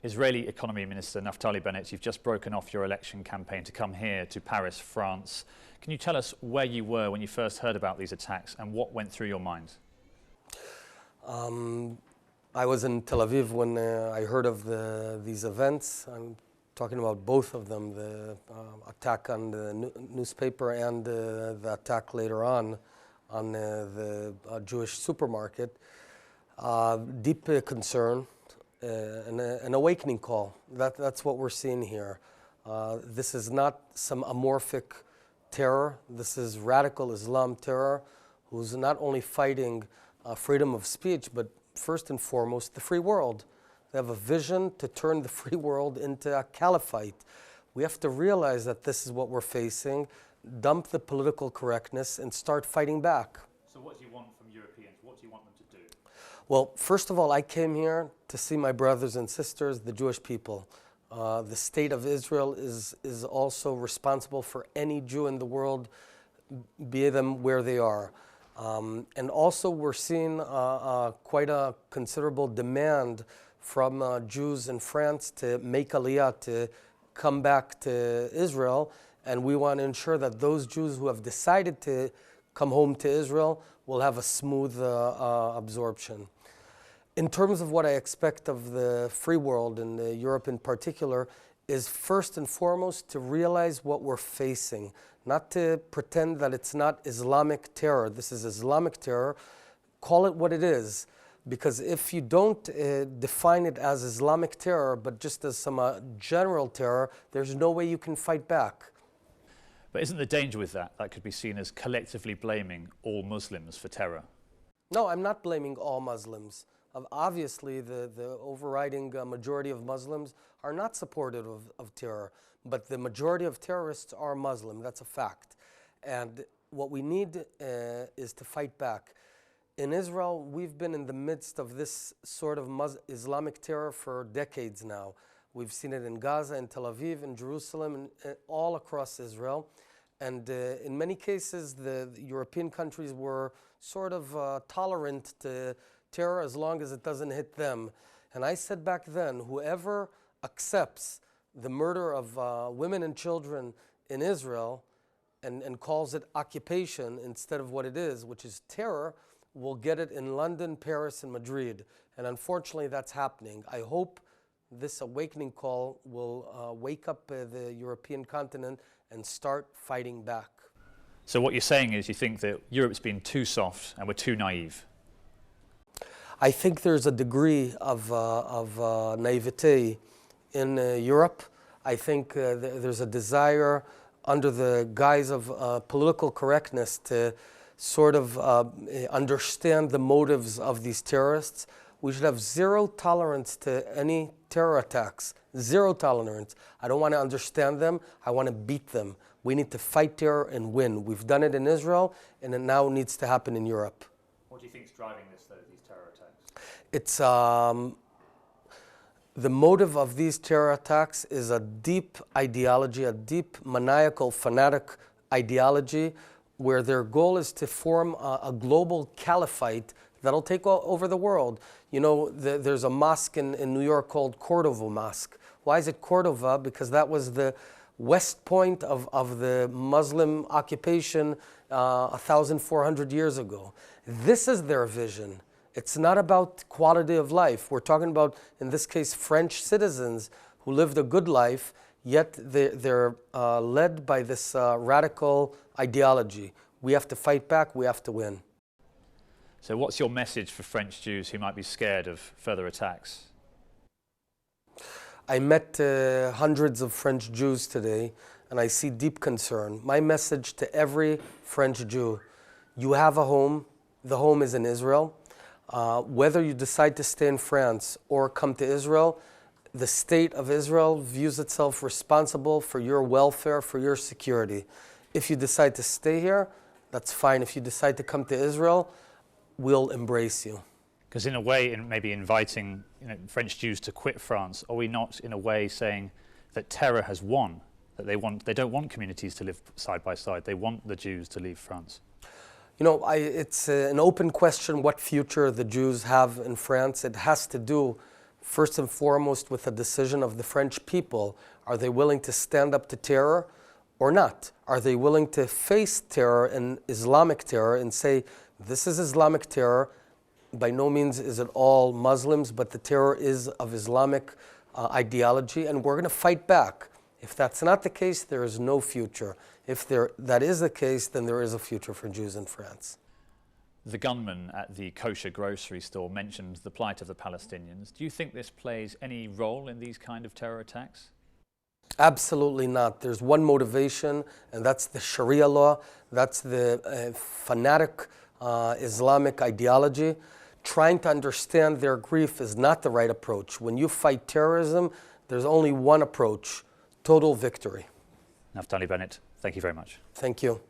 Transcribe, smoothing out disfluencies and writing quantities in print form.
Israeli Economy Minister Naftali Bennett, you've just broken off your election campaign to come here to Paris, France. Can you tell us where you were when you first heard about these attacks and what went through your mind? I was in Tel Aviv when I heard of these events. I'm talking about both of them, the attack on the newspaper and the attack later on the Jewish supermarket. Deep concern, an awakening call. That's what we're seeing here. This is not some amorphic terror. This is radical Islam terror, who's not only fighting freedom of speech, but first and foremost, the free world. They have a vision to turn the free world into a caliphate. We have to realize that this is what we're facing, dump the political correctness, and start fighting back. So what do you want from Europeans? What do you want them to do? Well, first of all, I came here to see my brothers and sisters, the Jewish people. The state of Israel is also responsible for any Jew in the world, be them where they are. And also we're seeing quite a considerable demand from Jews in France to make aliyah, to come back to Israel. And we want to ensure that those Jews who have decided to come home to Israel will have a smooth absorption. In terms of what I expect of the free world and Europe in particular, is first and foremost to realize what we're facing, not to pretend that it's not Islamic terror. This is Islamic terror. Call it what it is, because if you don't define it as Islamic terror, but just as some general terror, there's no way you can fight back. But isn't the danger with that could be seen as collectively blaming all Muslims for terror? No, I'm not blaming all Muslims. Obviously, the overriding majority of Muslims are not supportive of terror, but the majority of terrorists are Muslim. That's a fact. And what we need is to fight back. In Israel, we've been in the midst of this sort of Islamic terror for decades now. We've seen it in Gaza, in Tel Aviv, in Jerusalem, and all across Israel. And in many cases, the European countries were sort of tolerant to terror as long as it doesn't hit them. And I said back then, whoever accepts the murder of women and children in Israel and calls it occupation instead of what it is, which is terror, will get it in London, Paris, and Madrid. And unfortunately, that's happening. I hope this awakening call will wake up the European continent and start fighting back. So what you're saying is you think that Europe's been too soft and we're too naive? I think there's a degree of naivete in Europe. I think there's a desire under the guise of political correctness to sort of understand the motives of these terrorists. We should have zero tolerance to any terror attacks. Zero tolerance. I don't want to understand them. I want to beat them. We need to fight terror and win. We've done it in Israel, and it now needs to happen in Europe. What do you think is driving this, though, these terror attacks? It's the motive of these terror attacks is a deep ideology, a deep maniacal, fanatic ideology, where their goal is to form a global caliphate that'll take over the world. You know, there's a mosque in New York called Cordova Mosque. Why is it Cordova? Because that was the west point of the Muslim occupation 1,400 years ago. This is their vision. It's not about quality of life. We're talking about, in this case, French citizens who lived a good life, yet they're led by this radical ideology. We have to fight back, we have to win. So what's your message for French Jews who might be scared of further attacks? I met hundreds of French Jews today, and I see deep concern. My message to every French Jew: you have a home. The home is in Israel. Whether you decide to stay in France or come to Israel, the state of Israel views itself responsible for your welfare, for your security. If you decide to stay here, that's fine. If you decide to come to Israel, we'll embrace you. Because in a way, in maybe inviting French Jews to quit France, are we not in a way saying that terror has won? That they don't want communities to live side by side. They want the Jews to leave France. You know, it's an open question what future the Jews have in France. It has to do first and foremost with the decision of the French people. Are they willing to stand up to terror or not? Are they willing to face terror and Islamic terror and say, this is Islamic terror, by no means is it all Muslims, but the terror is of Islamic ideology, and we're going to fight back. If that's not the case, there is no future. If that is the case, then there is a future for Jews in France. The gunman at the kosher grocery store mentioned the plight of the Palestinians. Do you think this plays any role in these kind of terror attacks? Absolutely not. There's one motivation, and that's the Sharia law. That's the fanatic Islamic ideology. Trying to understand their grief is not the right approach. When you fight terrorism, there's only one approach: total victory. Naftali Bennett, thank you very much. Thank you.